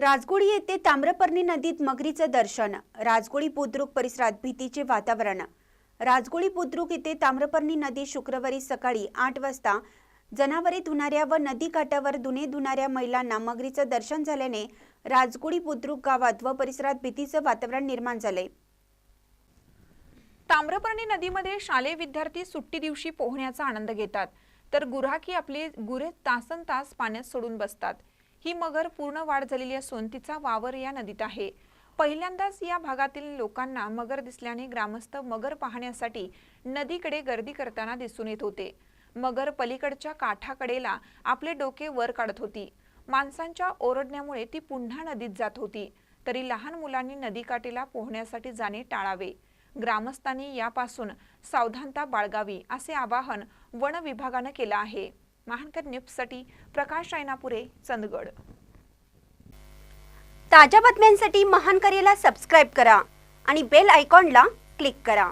राजगुडी येथे ताम्रपर्णी नदीत मगरीचं दर्शन। राजगुडी बुद्रुक परिसरात भीतीचे वातावरण। राजगुडी बुद्रुक येथे ताम्रपर्णी नदी शुक्रवारी सकाळी 8 वाजता जनावरे धुणाऱ्या व नदी काठावर धुणे धुणाऱ्या महिलांना मगरीचं दर्शन झाल्याने राजगुडी बुद्रुक गावात व परिसरात भीतीचं वातावरण निर्माण झाले। ताम्रपर्णी नदीमध्ये शालेय विद्यार्थी सुट्टी दिवशी पोहण्याचा आनंद घेतात, तर गुराखी आपले गुरे तासनतास पाण्यात सोडून बसतात। ही मगर पूर्ण वाढ झालेली असून तिचा वावर या नदीत आहे। पहिल्यांदाच या भागातील लोकांना मगर दिसल्याने ग्रामस्थ मगर पाहण्यासाठी नदीकडे गर्दी करताना दिसून येत होते। मगर पलीकडच्या काठाकडेला आपले डोके वर काढत होती। माणसांच्या ओरडण्यामुळे ती पुन्हा नदीत जात होती, तरी लहान मुलांनी नदीकाठेला पोहण्यासाठी जाणे टाळावे। ग्रामस्थांनी यापासून सावधानता बाळगावी असे आवाहन वन विभागाने केले आहे। महानकर न्यूजसाठी प्रकाश रायनापुरे, चंदगड। ताज्या बातम्यांसाठी महानकरेला सबस्क्राइब करा आणि बेल आयकॉनला क्लिक करा।